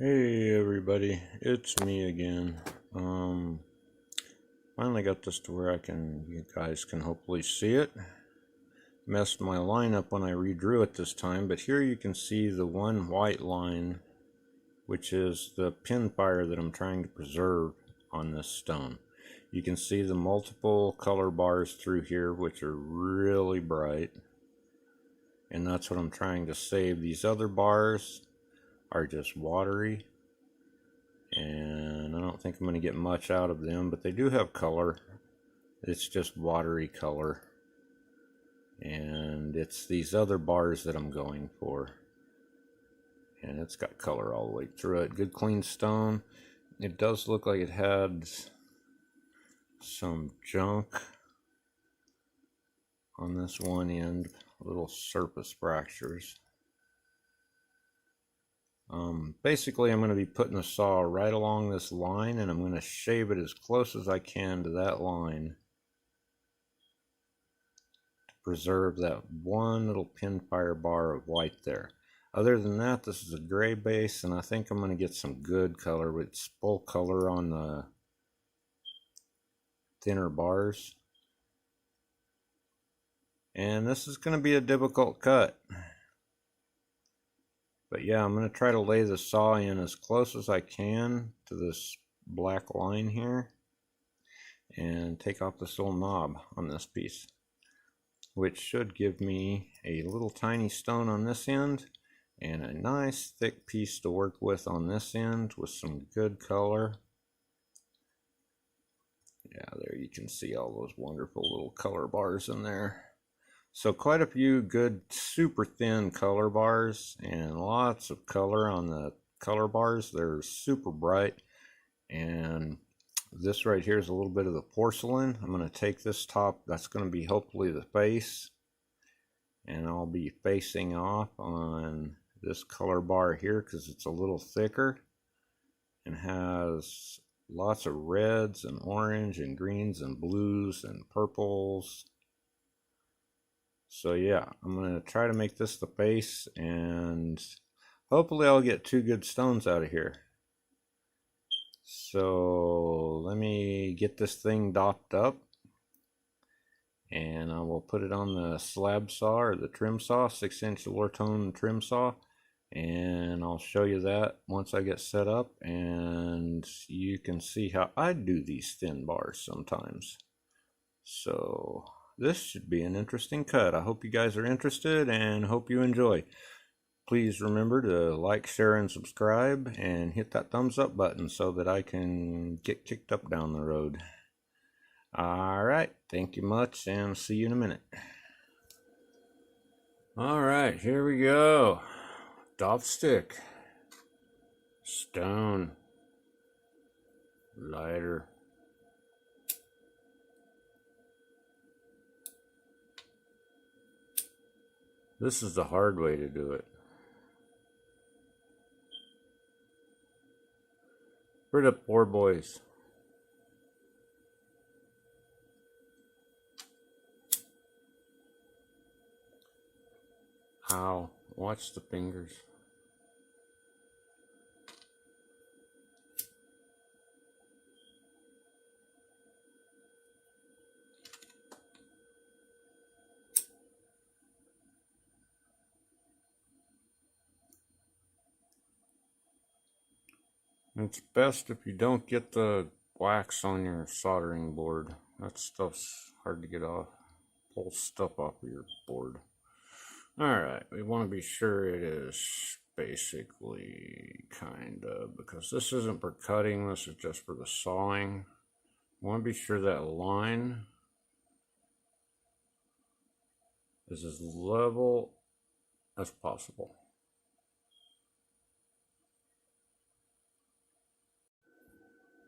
Hey everybody, it's me again. Finally got this to where you guys can hopefully see it. Messed my line up when I redrew it this time, but here you can see the one white line, which is the pin fire that I'm trying to preserve on this stone. You can see the multiple color bars through here, which are really bright, and that's what I'm trying to save. These other bars are just watery, and I don't think I'm going to get much out of them, but they do have color. It's just watery color, and it's these other bars that I'm going for, and it's got color all the way through it. Good clean stone. It does look like it had some junk on this one end, little surface fractures. Basically, I'm going to be putting the saw right along this line, and I'm going to shave it as close as I can to that line to preserve that one little pin fire bar of white there. Other than that, this is a gray base, and I think I'm going to get some good color with full color on the thinner bars. And this is going to be a difficult cut. But yeah, I'm going to try to lay the saw in as close as I can to this black line here and take off this little knob on this piece, which should give me a little tiny stone on this end and a nice thick piece to work with on this end with some good color. Yeah, there you can see all those wonderful little color bars in there. So quite a few good super thin color bars and lots of color on the color bars. They're super bright, and this right here is a little bit of the porcelain. I'm going to take this top, that's going to be hopefully the face, and I'll be facing off on this color bar here because it's a little thicker and has lots of reds and orange and greens and blues and purples. So yeah, I'm going to try to make this the face, and hopefully I'll get two good stones out of here. So let me get this thing docked up, and I will put it on the slab saw or the trim saw, 6-inch Lortone trim saw, and I'll show you that once I get set up, and you can see how I do these thin bars sometimes. So this should be an interesting cut. I hope you guys are interested and hope you enjoy. Please remember to like, share, and subscribe, and hit that thumbs up button so that I can get kicked up down the road. Alright, thank you much, and see you in a minute. Alright, here we go. Dop stick. Stone. Lighter. This is the hard way to do it. For the poor boys. Ow, watch the fingers. It's best if you don't get the wax on your soldering board. That stuff's hard to get off. Pull stuff off of your board. Alright, we want to be sure it is basically kind of, because this isn't for cutting, this is just for the sawing. We want to be sure that line is as level as possible.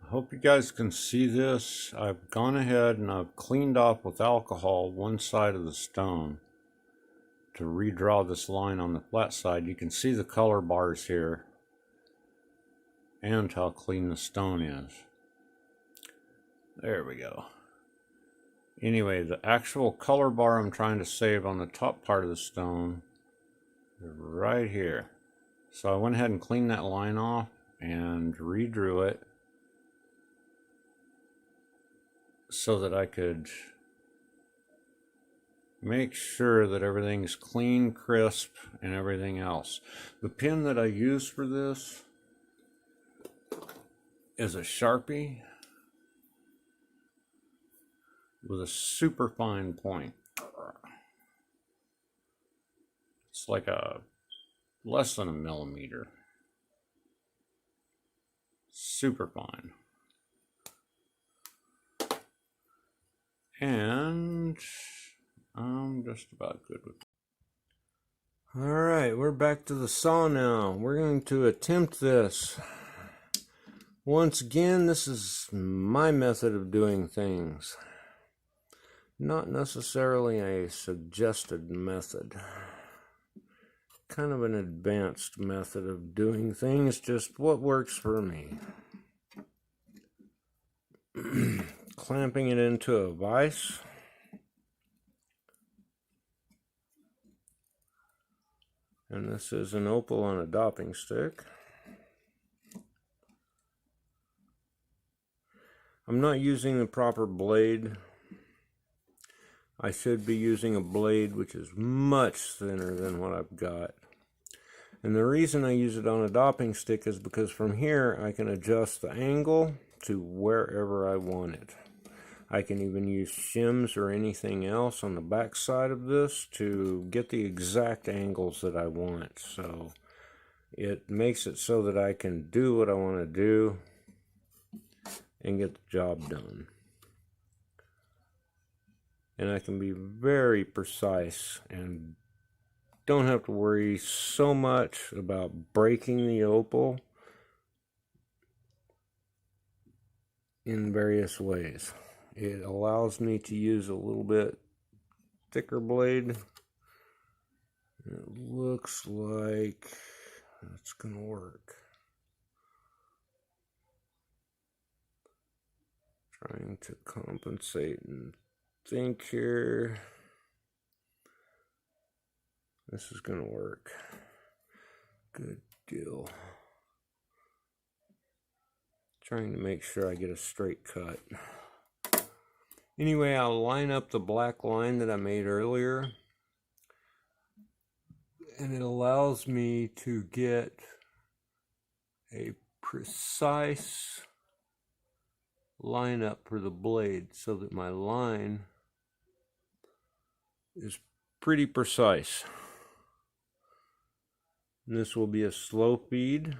Hope you guys can see this. I've gone ahead and I've cleaned off with alcohol one side of the stone to redraw this line on the flat side. You can see the color bars here and how clean the stone is. There we go. Anyway, the actual color bar I'm trying to save on the top part of the stone is right here. So I went ahead and cleaned that line off, and redrew it so that I could make sure that everything's clean, crisp, and everything else. The pen that I use for this is a Sharpie with a super fine point. It's like a less than a millimeter. Super fine. And I'm just about good with it. Alright, we're back to the saw now. We're going to attempt this. Once again, this is my method of doing things. Not necessarily a suggested method. Kind of an advanced method of doing things, just what works for me. Clamping it into a vise. And this is an opal on a dopping stick. I'm not using the proper blade. I should be using a blade which is much thinner than what I've got. And the reason I use it on a dopping stick is because from here I can adjust the angle to wherever I want it. I can even use shims or anything else on the back side of this to get the exact angles that I want. So it makes it so that I can do what I want to do and get the job done. And I can be very precise and don't have to worry so much about breaking the opal in various ways. It allows me to use a little bit thicker blade. It looks like it's going to work. Trying to compensate and think here. This is going to work. Good deal. Trying to make sure I get a straight cut. Anyway, I'll line up the black line that I made earlier. And it allows me to get a precise lineup for the blade so that my line is pretty precise. And this will be a slow feed.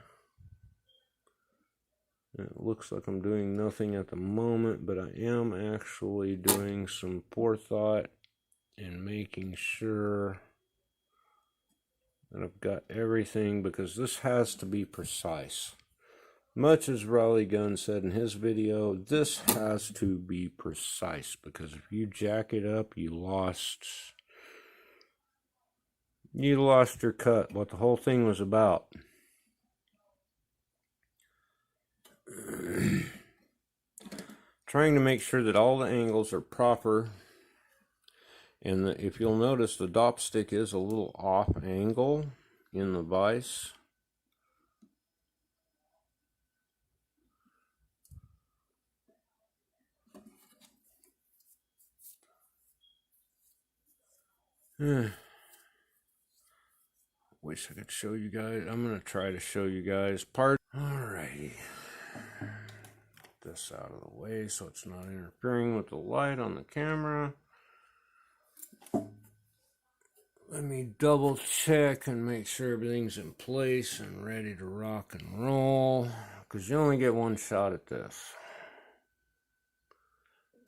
It looks like I'm doing nothing at the moment, but I am actually doing some forethought and making sure that I've got everything, because this has to be precise. Much as Raleigh Gunn said in his video, this has to be precise, because if you jack it up, you lost your cut, what the whole thing was about. Trying to make sure that all the angles are proper, and if you'll notice, the dop stick is a little off angle in the vise. Wish I could show you guys. I'm going to try to show you guys part. Alrighty. Get this out of the way so it's not interfering with the light on the camera. Let me double check and make sure everything's in place and ready to rock and roll, because you only get one shot at this,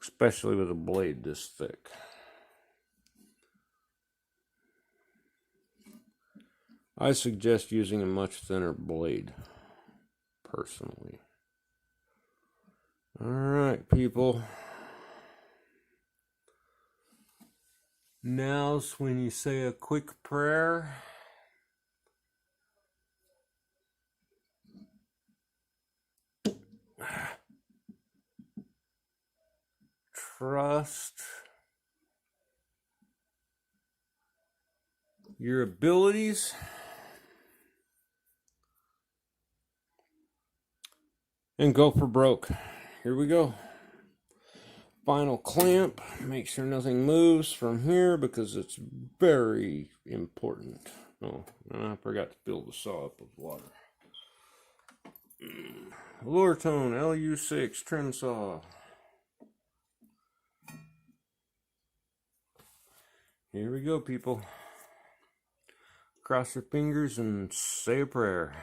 especially with a blade this thick. I suggest using a much thinner blade, personally. Alright, people. Now's when you say a quick prayer. Trust your abilities and go for broke. Here we go. Final clamp. Make sure nothing moves from here because it's very important. Oh, I forgot to fill the saw up with water. Lure-tone LU6 trim saw. Here we go, people. Cross your fingers and say a prayer.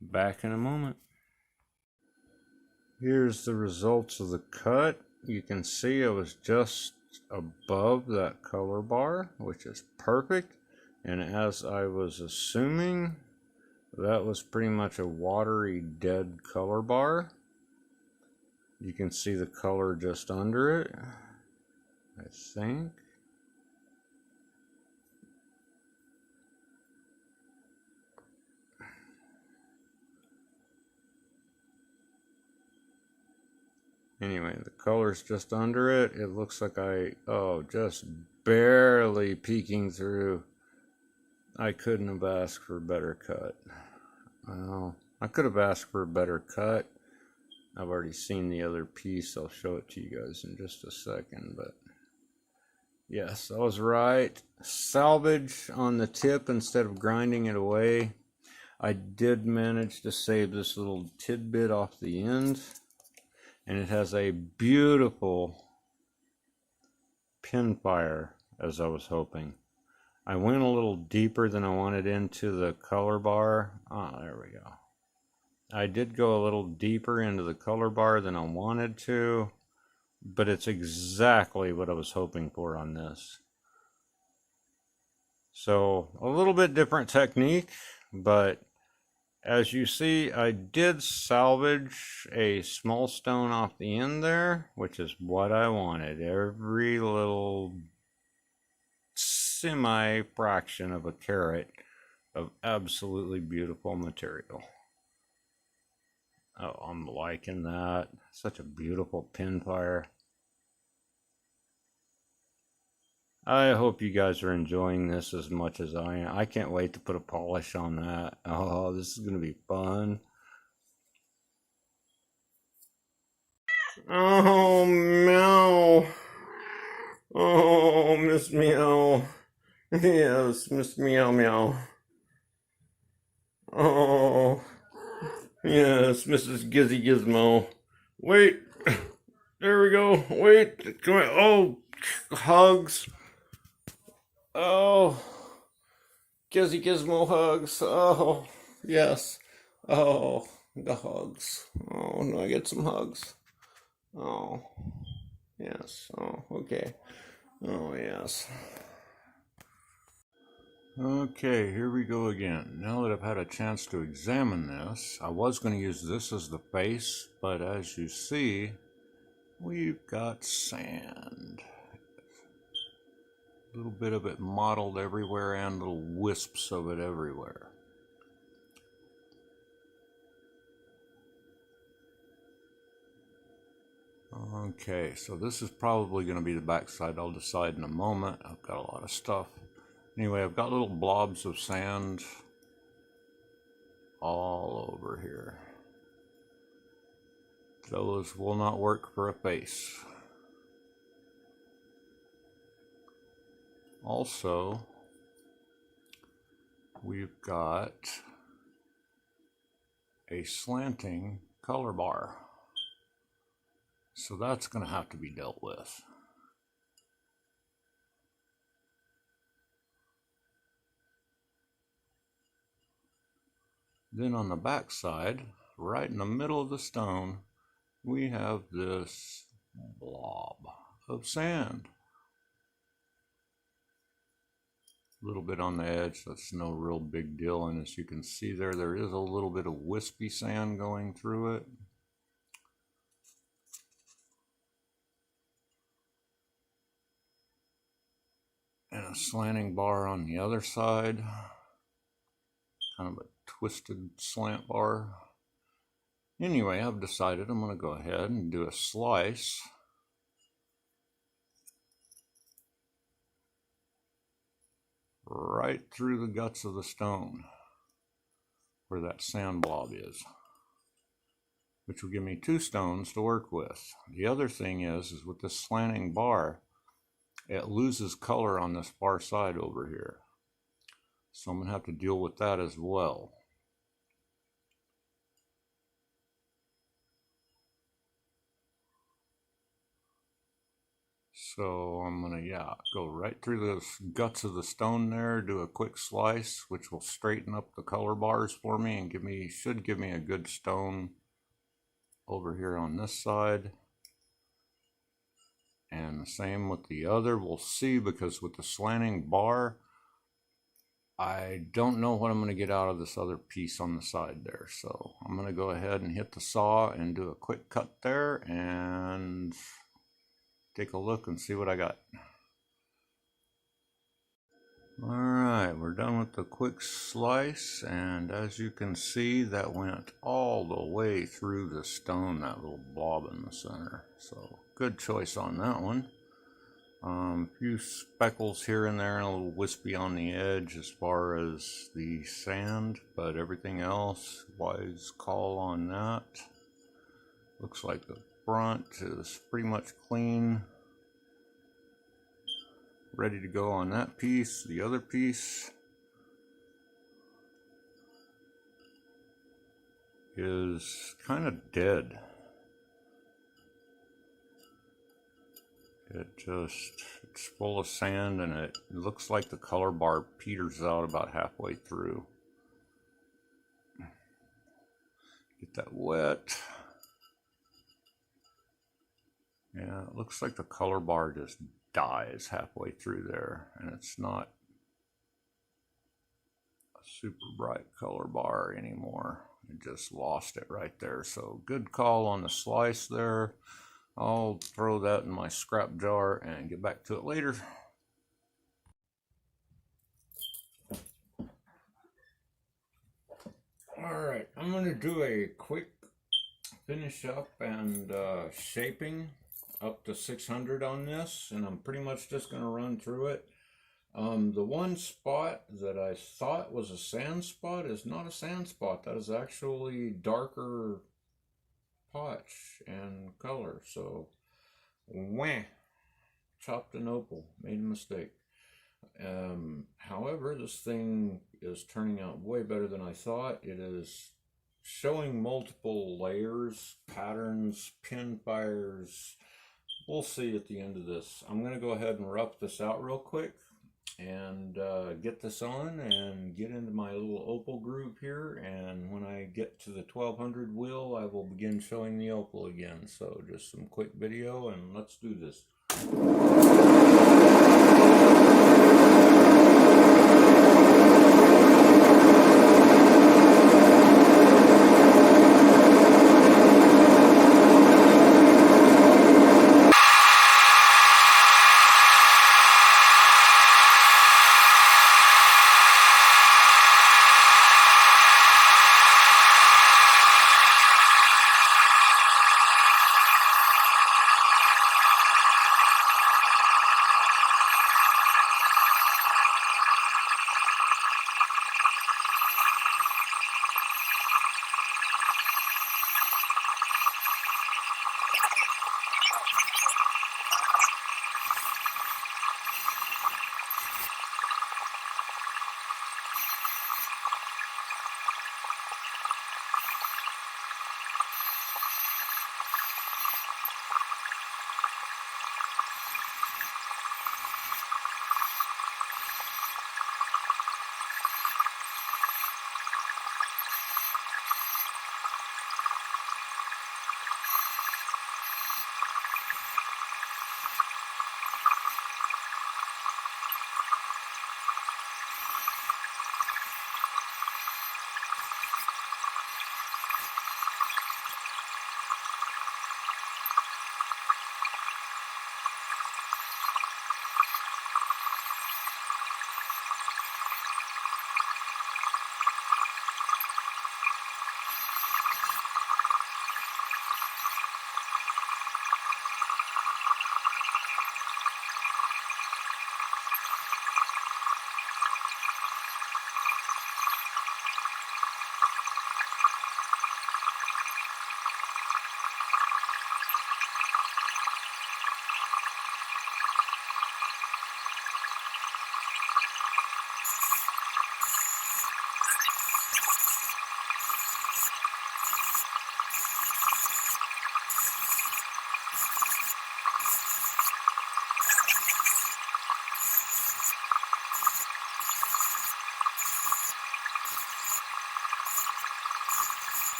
Back in a moment. Here's the results of the cut. You can see I was just above that color bar, which is perfect. And as I was assuming, that was pretty much a watery dead color bar. You can see the color just under it, I think. Anyway, the color's just under it. It looks like just barely peeking through. I couldn't have asked for a better cut. Well, I could have asked for a better cut. I've already seen the other piece. I'll show it to you guys in just a second, but yes, I was right. Salvage on the tip instead of grinding it away. I did manage to save this little tidbit off the end. And it has a beautiful pinfire, as I was hoping. I went a little deeper than I wanted into the color bar. There we go. I did go a little deeper into the color bar than I wanted to, but it's exactly what I was hoping for on this. So, a little bit different technique, but as you see, I did salvage a small stone off the end there, which is what I wanted. Every little semi-fraction of a carat of absolutely beautiful material. Oh, I'm liking that. Such a beautiful pinfire. I hope you guys are enjoying this as much as I am. I can't wait to put a polish on that. Oh, this is going to be fun. Oh, meow. Oh, Miss Meow. Yes, Miss Meow Meow. Oh, yes, Mrs. Gizzy Gizmo. Wait. There we go. Wait. Come on. Oh, hugs. Oh, Gizzy Gizmo hugs. Oh, yes. Oh, the hugs. Oh, no, I get some hugs. Oh, yes. Oh, okay. Oh, yes. Okay, here we go again. Now that I've had a chance to examine this, I was going to use this as the face, but as you see, we've got sand. A little bit of it mottled everywhere and little wisps of it everywhere. Okay, so this is probably going to be the backside. I'll decide in a moment. I've got a lot of stuff. Anyway, I've got little blobs of sand all over here. Those will not work for a face. Also, we've got a slanting color bar. So that's going to have to be dealt with. Then on the back side, right in the middle of the stone, we have this blob of sand. A little bit on the edge, that's no real big deal, and as you can see there, there is a little bit of wispy sand going through it. And a slanting bar on the other side, kind of a twisted slant bar. Anyway, I've decided I'm going to go ahead and do a slice right through the guts of the stone where that sand blob is, which will give me 2 stones to work with. The other thing is with this slanting bar, it loses color on this far side over here. So I'm going to have to deal with that as well. So I'm going to, go right through the guts of the stone there, do a quick slice, which will straighten up the color bars for me and should give me a good stone over here on this side. And the same with the other. We'll see, because with the slanting bar, I don't know what I'm going to get out of this other piece on the side there. So I'm going to go ahead and hit the saw and do a quick cut there and take a look and see what I got. Alright, we're done with the quick slice, and as you can see, that went all the way through the stone, that little blob in the center. So good choice on that one. A few speckles here and there and a little wispy on the edge as far as the sand, but everything else, wise call on that. Looks like the front is pretty much clean. Ready to go on that piece. The other piece is kind of dead. It's full of sand, and it looks like the color bar peters out about halfway through. Get that wet. Yeah, it looks like the color bar just dies halfway through there, and it's not a super bright color bar anymore. I just lost it right there. So good call on the slice there. I'll throw that in my scrap jar and get back to it later. Alright, I'm going to do a quick finish up and shaping up to 600 on this, and I'm pretty much just going to run through it. The one spot that I thought was a sand spot is not a sand spot. That is actually darker potch and color. So, wah, chopped an opal, made a mistake. However, this thing is turning out way better than I thought. It is showing multiple layers, patterns, pin fires. We'll see at the end of this. I'm going to go ahead and rough this out real quick and get this on and get into my little opal groove here. And when I get to the 1200 wheel, I will begin showing the opal again. So just some quick video, and let's do this.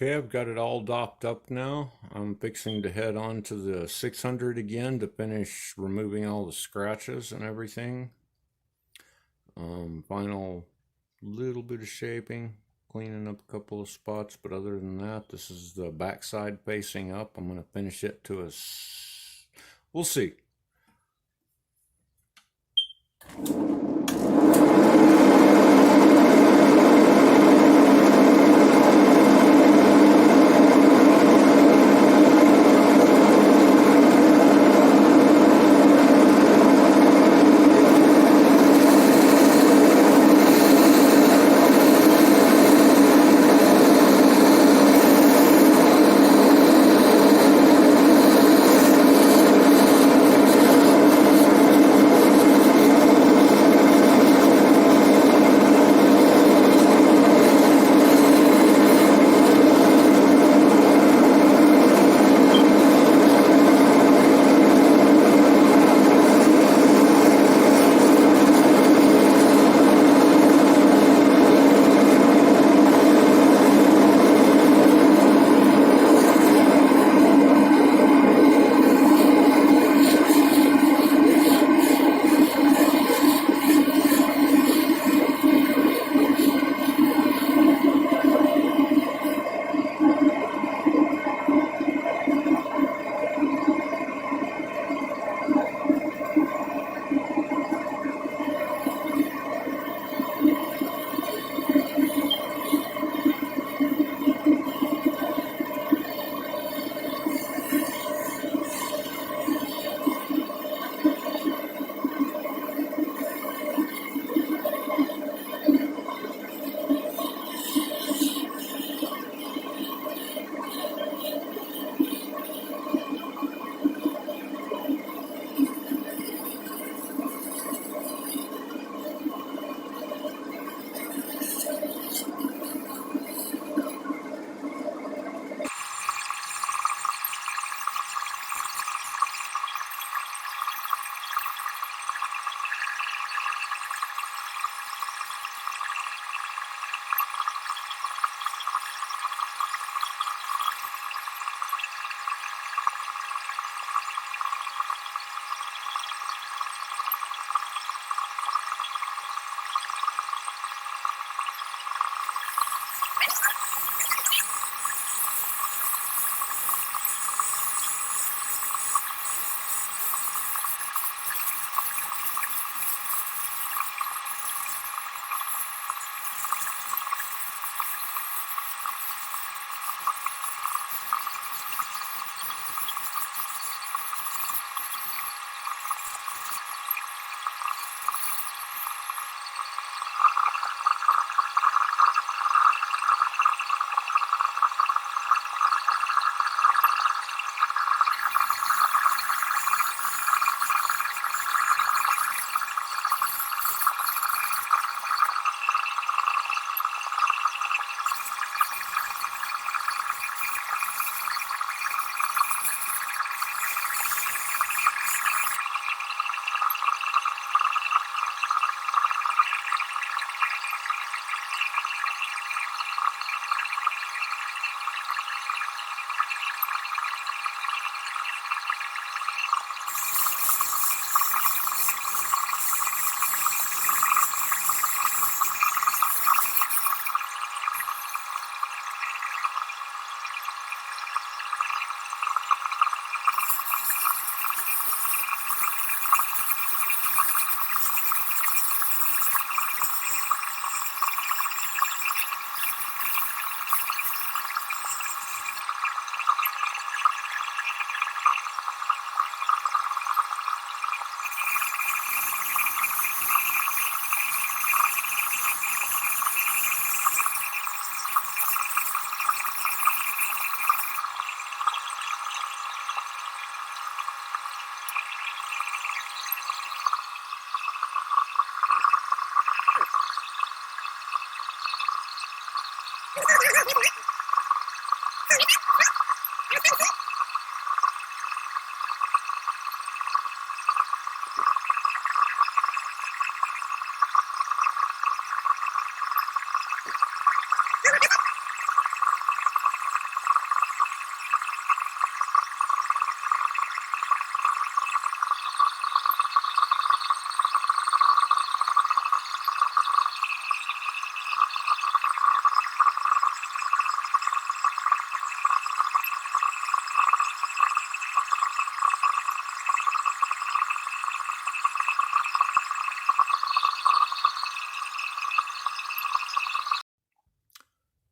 Okay, I've got it all dopped up now. I'm fixing to head on to the 600 again to finish removing all the scratches and everything. Final little bit of shaping, cleaning up a couple of spots, but other than that, this is the backside facing up. I'm going to finish it to a, we'll see.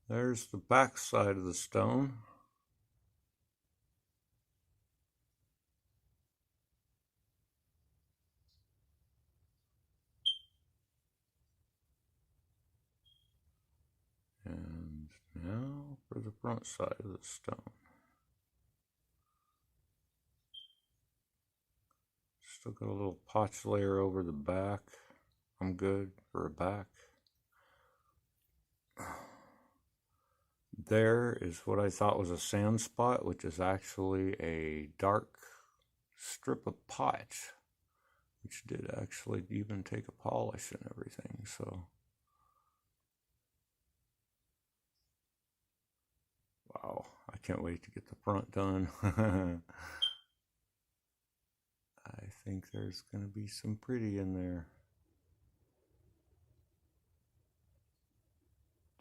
There's the back side of the stone. And now for the front side of the stone. Still got a little potch layer over the back. I'm good for a back. There is what I thought was a sand spot, which is actually a dark strip of potch, which did actually even take a polish and everything. So, wow, I can't wait to get the front done. I think there's going to be some pretty in there.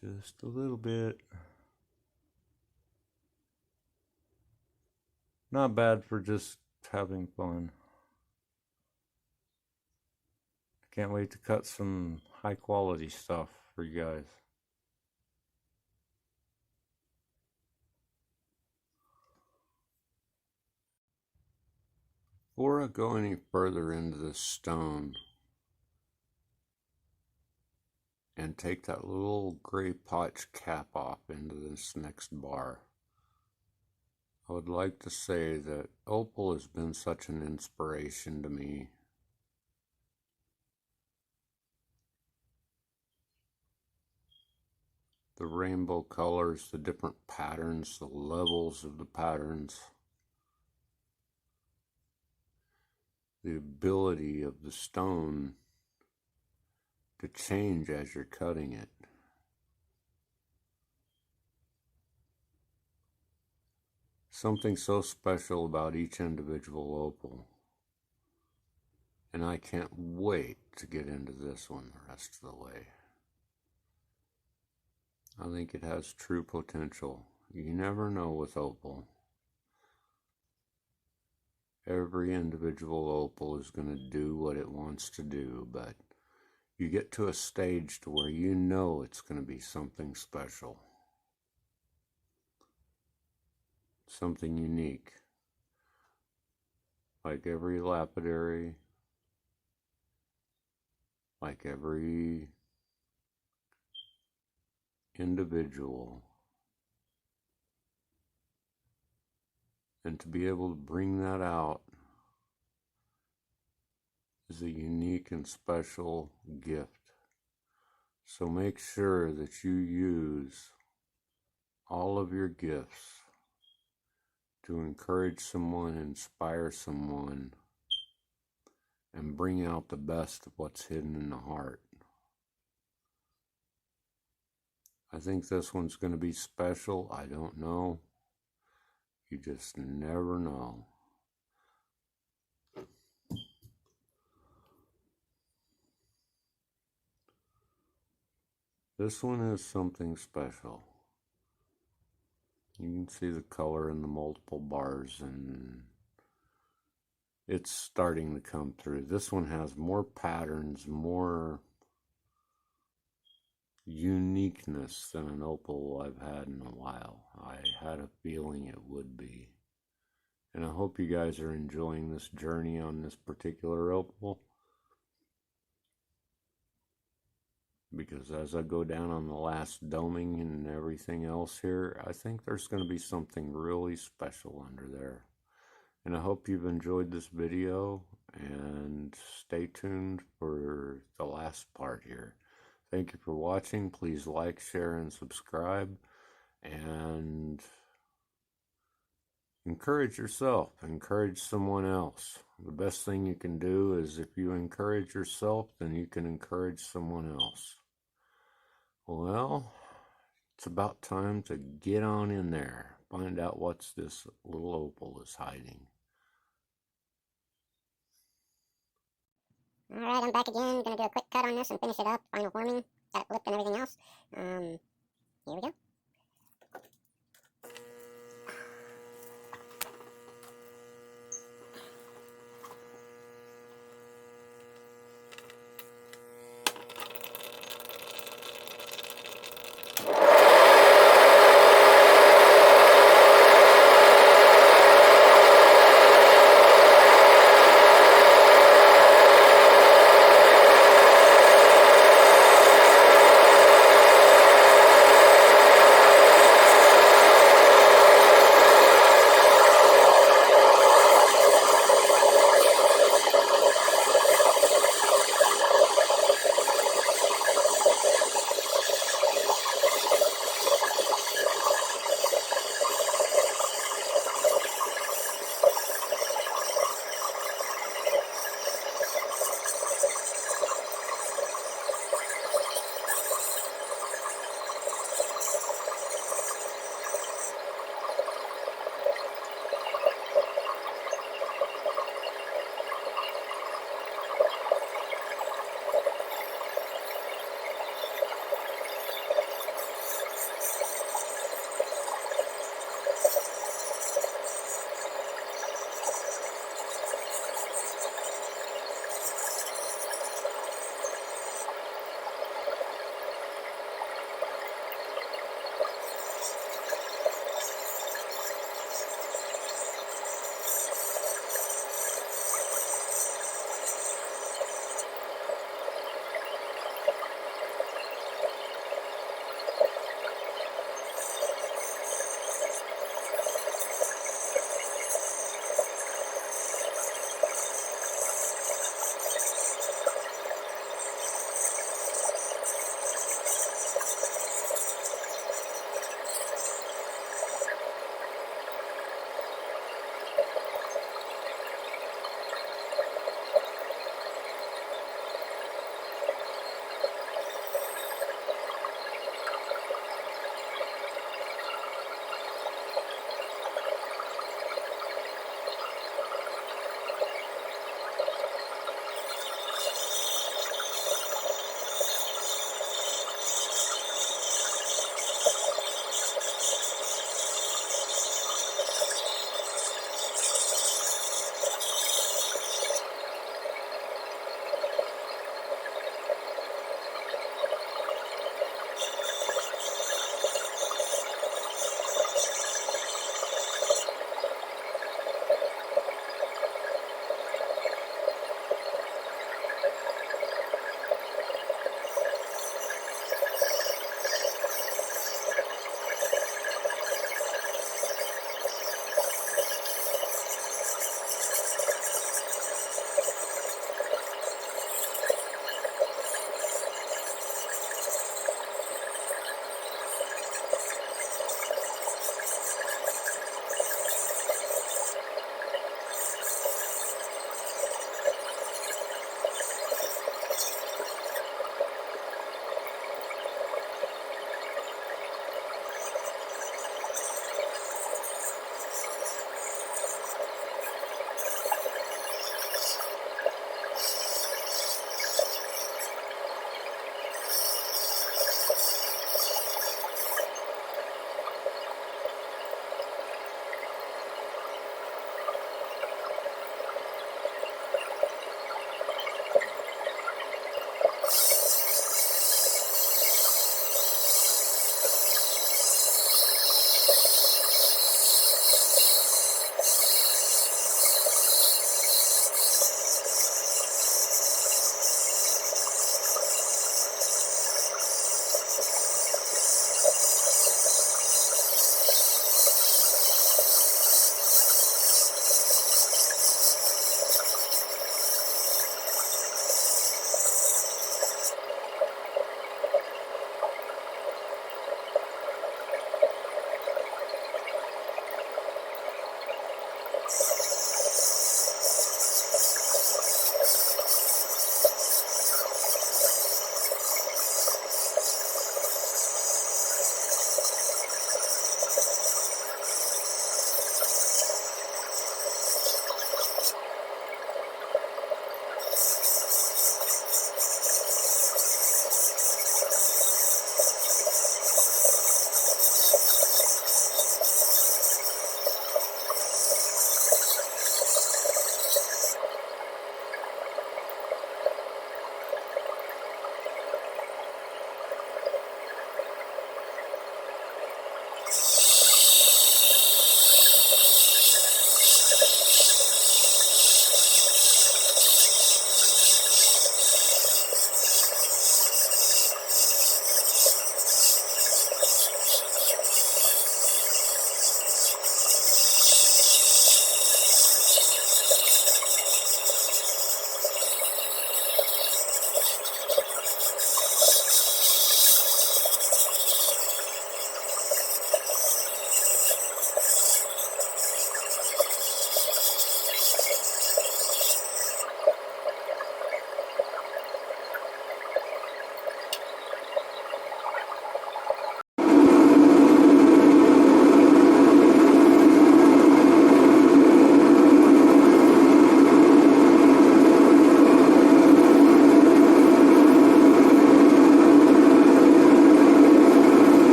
Just a little bit. Not bad for just having fun. Can't wait to cut some high quality stuff for you guys. Before I go any further into this stone and take that little gray potch cap off into this next bar, I would like to say that opal has been such an inspiration to me. The rainbow colors, the different patterns, the levels of the patterns, the ability of the stone to change as you're cutting it. Something so special about each individual opal. And I can't wait to get into this one the rest of the way. I think it has true potential. You never know with opal. Every individual opal is going to do what it wants to do, but you get to a stage to where you know it's going to be something special. Something unique. Like every lapidary, like every individual. And to be able to bring that out is a unique and special gift. So make sure that you use all of your gifts to encourage someone, inspire someone, and bring out the best of what's hidden in the heart. I think this one's going to be special. I don't know. You just never know. This one is something special. You can see the color in the multiple bars, and it's starting to come through. This one has more patterns, more uniqueness than an opal I've had in a while. I had a feeling it would be. And I hope you guys are enjoying this journey on this particular opal. Because as I go down on the last doming and everything else here, I think there's going to be something really special under there. And I hope you've enjoyed this video, and stay tuned for the last part here. Thank you for watching. Please like, share, and subscribe. And encourage yourself. Encourage someone else. The best thing you can do is, if you encourage yourself, then you can encourage someone else. Well, it's about time to get on in there. Find out what's this little opal is hiding. Alright, I'm back again. Gonna do a quick cut on this and finish it up. Final forming. Got it flipped and everything else. Here we go.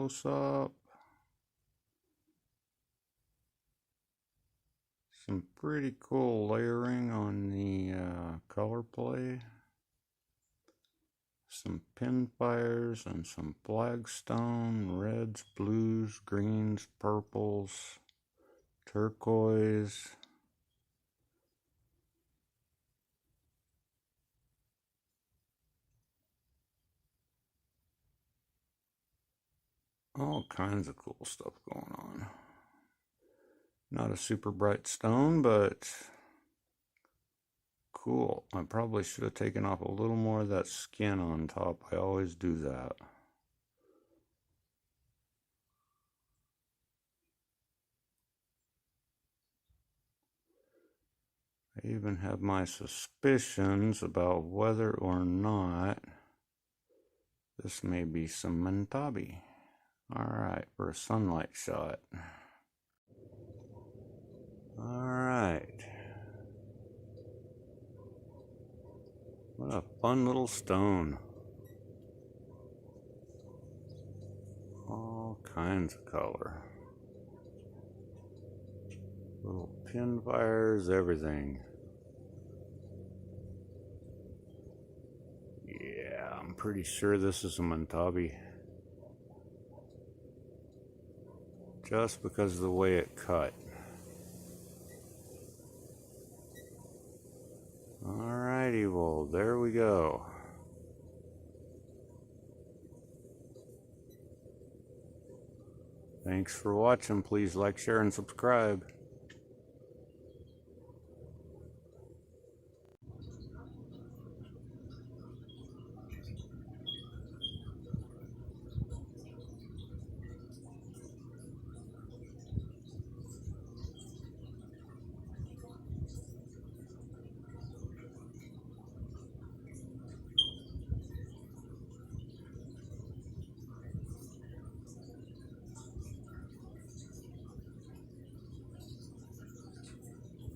close up. Some pretty cool layering on the color play. Some pinfires and some flagstone, reds, blues, greens, purples, turquoise. All kinds of cool stuff going on. Not a super bright stone, but cool. I probably should have taken off a little more of that skin on top. I always do that. I even have my suspicions about whether or not this may be some Mentabi. Alright, for a sunlight shot. Alright. What a fun little stone. All kinds of color. Little pinfires, everything. Yeah, I'm pretty sure this is a Mentabi. Just because of the way it cut. Alrighty, well, there we go. Thanks for watching. Please like, share, and subscribe.